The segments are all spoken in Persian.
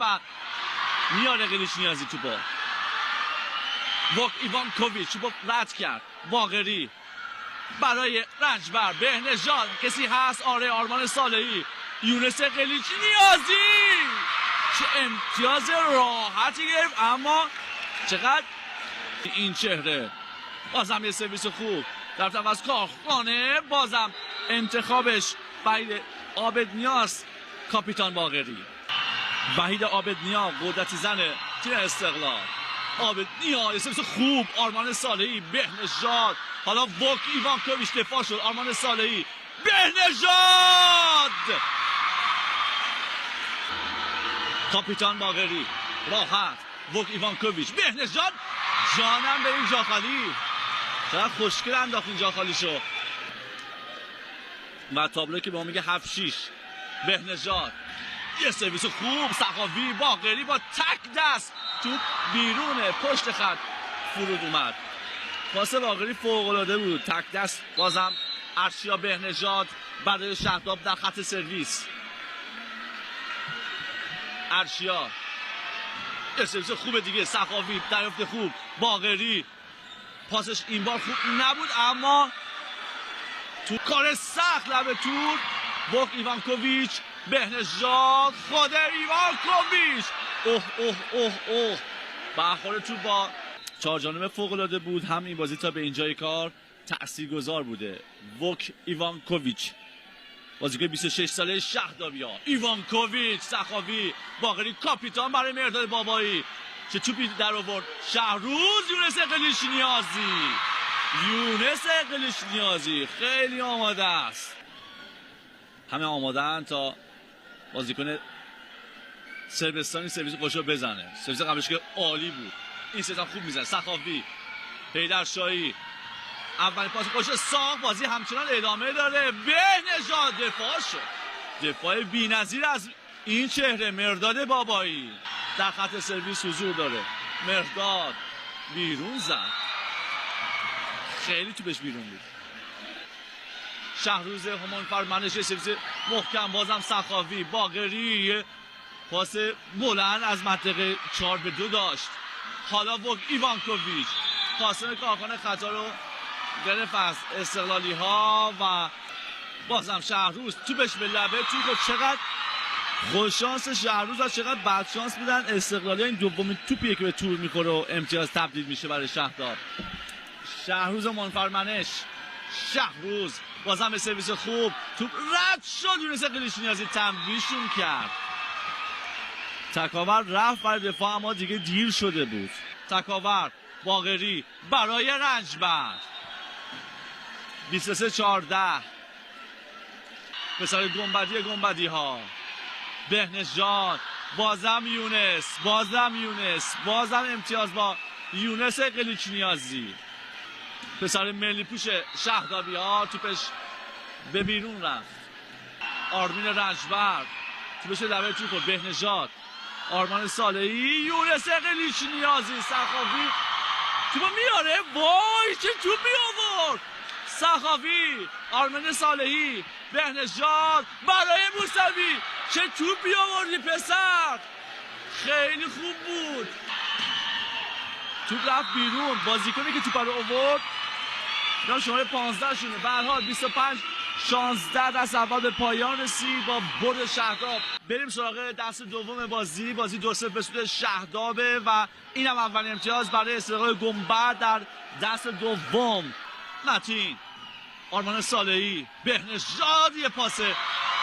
و میاره قلیچ نیازی توپو. ایوانکوویچ توپو رد کرد. باقری برای رنجبر. بهنژاد کسی هست؟ آره، آرمان صالحی. یونس قلیچ نیازی چه امتیاز راحتی گرفت، اما چقدر این چهره. بازم یه سرویس خوب در طرف از کارخانه، بازم انتخابش وحید عابدنیاست. کاپیتان باقری، وحید عابدنیا قدرتی زن تیم استقلال. عابدنیا یه سرویس خوب. آرمان صالحی، بهنژاد، حالا ایوانکوویچ دفاع شد. آرمان صالحی، بهنژاد، کاپیتان باقری راحت. ایوانکوویچ، بهنژاد، جانم به این جاخالی. چقدر خوشگل انداخت این جاخالیشو. و تابلو که به ما میگه 7-6. بهنژاد یه سرویس خوب. سخاوی، باقری با تک دست توپ بیرونه، پشت خط فرود اومد. پاس باقری فوق‌العاده بود، تک دست. بازم ارشیا بهنژاد برای شهداب در خط سرویس. ارشیا یه سرویس خوب دیگه. سخاوی دریافت خوب. باقری پاسش این بار خوب نبود، اما تو کار سخت لب تور. ایوانکوویچ، بهنژاد، خود ایوانکوویچ. اوه برخورد تو با چهارجانبه فوق‌العاده بود. هم این بازی تا به اینجای کار تاثیرگذار بوده. ایوانکوویچ، بازیکن 26 ساله شهدابیا. ایوانکوویچ، سخاوی، باقری، کاپیتان برای مرداد بابایی. چه توپی در آورد. شهروز، یونس قلیچ نیازی خیلی آماده است. همه آماده‌اند تا بازیکن صربستانی سرویس خوشو بزنه. سرویس قبلش که عالی بود. این سیستم خوب میزنه. سخاوی، حیدرشاهی، اولین پاس خوش ساخت. بازی همچنان ادامه داره. بهنژاد دفاع شد. دفاع بی‌نظیر از این چهره. مرداد بابایی در خط سرویس حضور داره. مرداد بیرون زد، خیلی توپش بیرون بود. شهروز همانفرمنش سرویس محکم. بازم سخاوی، باقری پاس بلند از منطقه 4-2 داشت. حالا ایوانکوویچ. قاسم کارخانه خطا رو گرفت از استقلالی ها و بازم شهروز توپش به لبه. توپ چقدر خوششانس شهروز و چقدر بدشانس بودن استقلالی ها. این دومین توپیه که به تور میخوره و امتیاز تبدیل میشه برای شهردار. شهروز منفرمنش. شهروز بازم به سرویس خوب. توپ رد شد. یونس قلیچ نیازی تنبیهشون کرد. تکاور رفت برای دفاع، اما دیگه دیر شده بود. تکاور، باقری برای رنجبر. 23-14. پسر گنبدی ها. بهنژاد، بازم یونس، بازم امتیاز با یونس قلیچ نیازی. پسر ملی پوش شهدابی ها. توپش به بیرون رفت. آرمین رنجبر توپش لبه توپ. بهنژاد، آرمان صالحی، یونس قلیچ نیازی. سخاوی توپو میاره. وای چه توپی آورد. سخاوی، آرمان صالحی، بهنژاد برای موسوی. چه توپی آوردی پسر، خیلی خوب بود. توپ رفت بیرون. بازیکنی که توپ رو آورد اینا شماره 15 شونه. به هر حال 25-16 دست اول به پایان رسید با برد شهرداب. بریم سراغ دست دوم بازی 2-0 به سود شهردابه و اینم اولین امتیاز برای استقلال گنبد در دست دوم. متین، آرمان صالحی، بهنژاد، یه پاس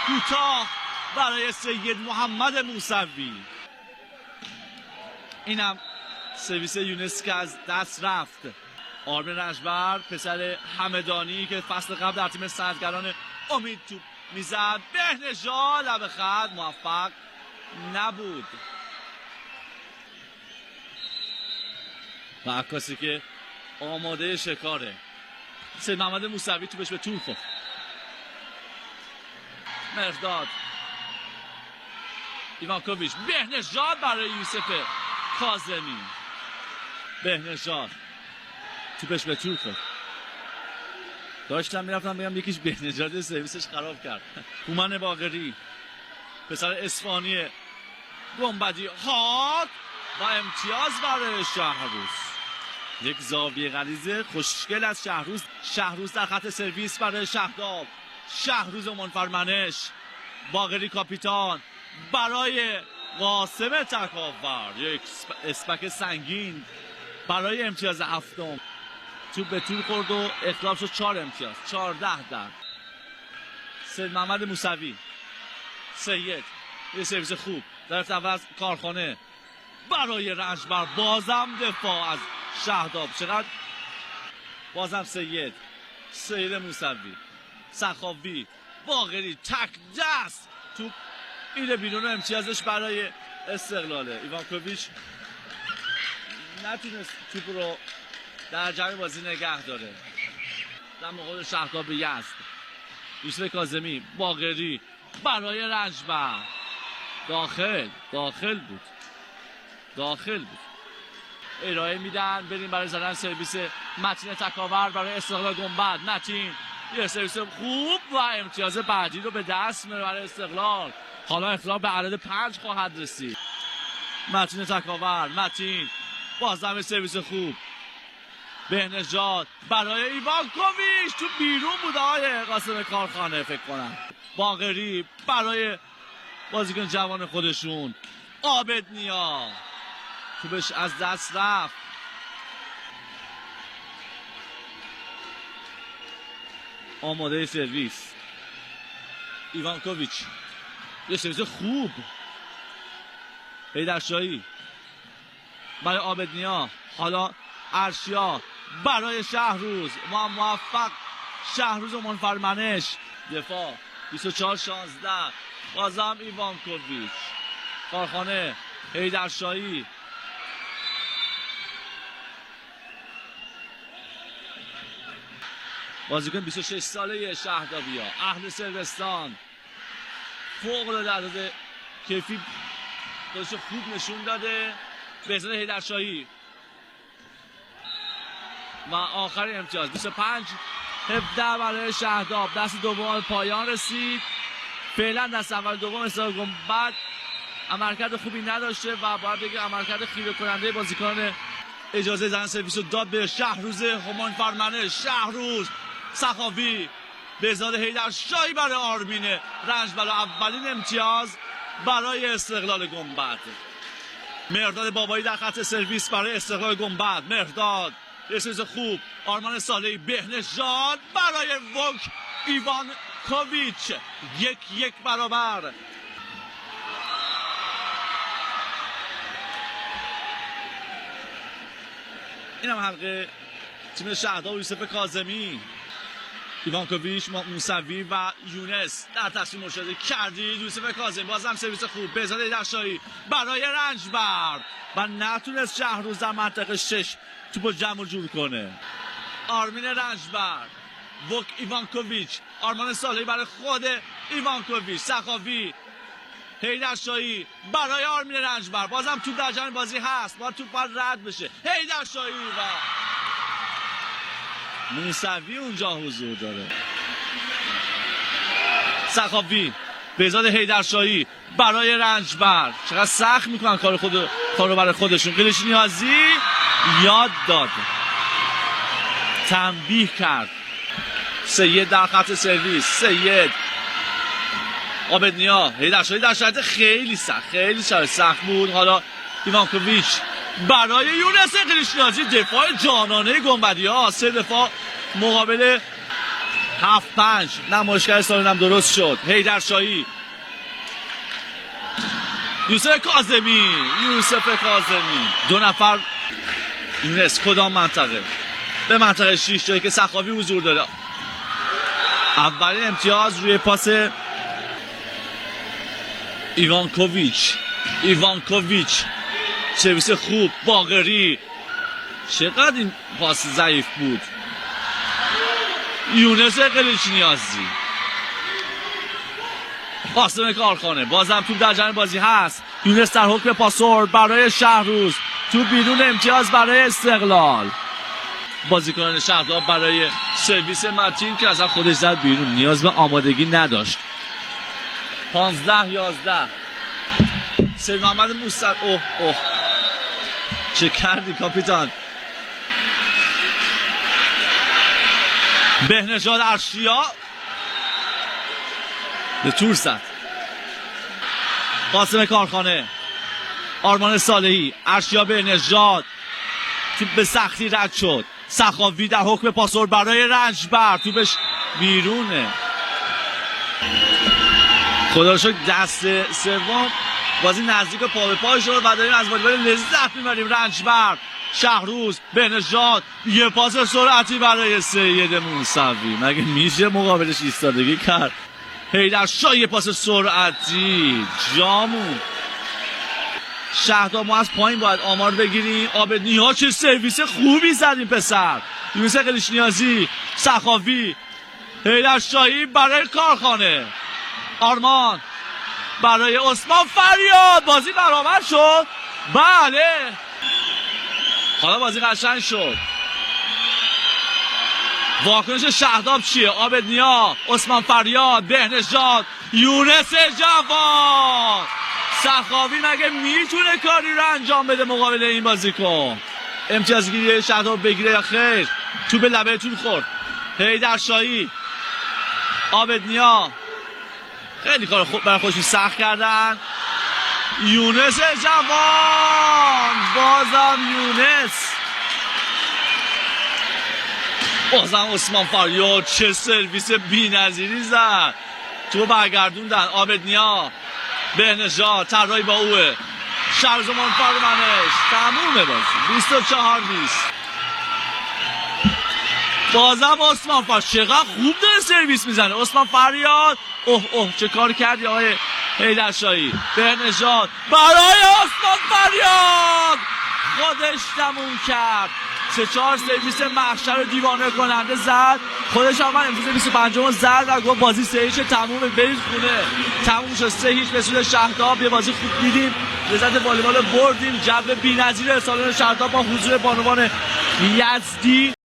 کوتاه برای سید محمد موسوی. اینم سرویس یونس که از دست رفت. آرمین رنجبر، پسر همدانی که فصل قبل در تیم صنعتگران امید توپ میزد. بهنژاد لب خط، موفق نبود. و عکاسی که آماده شکاره. سید محمد موسوی توپش به تور خورد. مرداد، ایوانکوویچ، بهنژاد برای یوسف کاظمی. بهنژاد توپش به تور خورد. داشتم میرفتم بگم یکیش بهنژاد سرویسش خراب کرد. هومن باقری، پسر اصفهانی گنبدی هات و امتیاز برای شهروز. یک زاویه غلیظ خوشگل از شهروز در خط سرویس برای شهداب. شهروز منفرمنش، باقری کاپیتان برای قاسم تکاور. یک اسپک سنگین برای امتیاز هفتم. توپ به طول خورد و اخراج شد. 4 امتیاز، 14 در. سید محمد موسوی، سید یه سرویس خوب در اول کارخانه برای رنجبر. بازم دفاع از شهداب. چقدر بازم سید موسوی، سخاوی، باقری تک دست توپ میره بیرون و امتیازش برای استقلاله. ایوانکوویچ نتونست توپ رو در جریان بازی نگه داره. در مقابل شهداب یزد. یوسف کاظمی، باقری برای رنجبر. داخل بود. ارائه میدن. بریم برای زدن سرویس متین تکاور برای استقلال گنبد. متین یه سرویس خوب و امتیاز بعدی رو به دست میاره برای استقلال. حالا اخراج به عدد 5 خواهد رسید. متین تکاور، متین بازم سرویس خوب. بهنژاد برای ایوانکوویچ. تو بیرون بود آقای قاسم کارخانه فکر کنم. باقری برای بازیکن جوان خودشون. عابد نیا توپش از دست رفت. آماده سرویس ایوانکوویچ. یه سرویس خوب. حیدرشاهی برای عابد نیا. حالا ارشیا برای شهروز. موفق شهروز و منفرمنش. دفاع 24-16. بازم ایوانکوویچ. کارخانه حیدرشاهی. بازیکن 26 ساله شهدابیا، اهل سربستان، فوق العاده کیفی خودش خوب نشون داده. بهزاد حیدرشاهی و آخر امتیاز 25-17 برای شهداب. دست دوم پایان رسید. فعلا دست اول دوم استقلال گنبد عملکرد خوبی نداشته و باید بگه عملکرد خیره کننده بازیکن. اجازه زدن سرویس رو داد به شهروز منفرمنش. شهروز، سخاوی، بهزاد حیدرشاهی برای آرمین رنجبر. اولین امتیاز برای استقلال گنبد. مهرداد بابایی در خط سرویس برای استقلال گنبد. مهرداد یه سرویس خوب. آرمان صالحی، بهنژاد برای وک ایوانکوویچ. 1-1 برابر. این هم حلقه تیم شهداب. یوسف کاظمی، ایوانکوویچ، موسوی و یونس در تصمیم مشاهده کردید. یوسف کاظمی بازم سرویس خوب. بهزاد حیدرشاهی برای رنجبر و نتونست شهروز در منطقه 6 توپو جمع جور کنه. آرمین رنجبر، وک ایوانکوویچ، آرمان صالحی برای خود ایوانکوویچ. سخاوی، حیدرشاهی برای آرمین رنجبر. بازم توپ در جریان بازی هست. باید توپ رد بشه. حیدرشاهی و موسوی اونجا حضور داره. سخاوی، بهزاد حیدرشاهی برای رنجبر. چقدر سخت میکنن کارو برای خودشون. قلیچ نیازی یاد داد، تنبیه کرد. سید در خط سرویس. سید، عابد نیا، حیدرشاهی در شرایط خیلی سخت بود. حالا ایوانکوویچ برای یونس. قلیچ نیازی دفاع جانانه گنبدی‌ها. 3 دفاع مقابل 7-5. نمایشگر سالن هم درست شد. حیدرشاهی، یوسف کاظمی. 2 نفر. یونس کدام منطقه؟ به منطقه 6 جایی که سخاوی حضور داره. اولین امتیاز روی پاس ایوانکوویچ. سرویس خوب. باقری، چقدر این پاس ضعیف بود. یونس قلیچ نیازی. قاسم کارخانه بازم توپ در جریان بازی هست. یونس در حکم پاسور برای شهروز. توپ بیرون. امتیاز برای استقلال. بازیکنان شهرداب برای سرویس متین که اصلا خودش زد بیرون. نیاز به آمادگی نداشت. 15-11. سید محمد موسوی اوه چه کردی کاپیتان. بهنژاد ارشیا به تور زد. قاسم کارخانه، آرمان صالحی، ارشیا بهنژاد توپ به سختی رد شد. سخاوی در حکم پاسور برای رنجبر، توپش بیرونه. خدا رو شکر دست سوم بازی نزدیک پا به پای شد و داریم از والیبال لذت میبریم. رنجبر، شهروز، بهنژاد، یه پاس سرعتی برای سید موسوی. مگه میشه مقابلش ایستادگی کرد؟ حیدرشاه یه پاس سرعتی جامون. شهداب ما از پایین باید آمار بگیریم. آبدنی ها چه سرویس خوبی زدیم پسر. یونس قلیش نیازی، سخاوی، حیدرشاهی برای کارخانه، آرمان برای عثمان فریاد. بازی برابر شد. بله حالا بازی قشنگ شد. واکنش شهداب چیه؟ آبدنیا، عثمان فریاد، بهنژاد، یونس جوان. سخاوی مگه میتونه کاری رو انجام بده مقابل این بازیکن؟ امتیازگیری شهداب بگیره یا خیر؟ تو به لبه تون خورد. حیدرشاهی، آبدنیا خیلی کار خوب برای خودشون سخت کردن. یونس جوان، بازم یونس، بازم عثمان فریاد. چه سرویس بی‌نظیری زد. تو برگردوندن. آبدنیا، بهنژاد، طراحی با اوه، شهرزمان فرمانش. تمومه بازی 24-20. بازم عثمان فریاد چقدر خوب داره سرویس میزنه. عثمان فریاد اوه چه کار کردی آقای حیدرشاهی. بهنژاد برای عثمان فریاد، خودش تموم کرد. 3-4 سرویس محشر دیوانه کننده زد. خودش هم امروز 25 زد و گفت بازی 3-0 تمومه، برید خونه. تموم شد 3-0 به سود شهداب. یه بازی خوب دیدیم، لذت والیبال بردیم. جو بی‌نظیر سالن شهداب با حضور بانوان یزدی.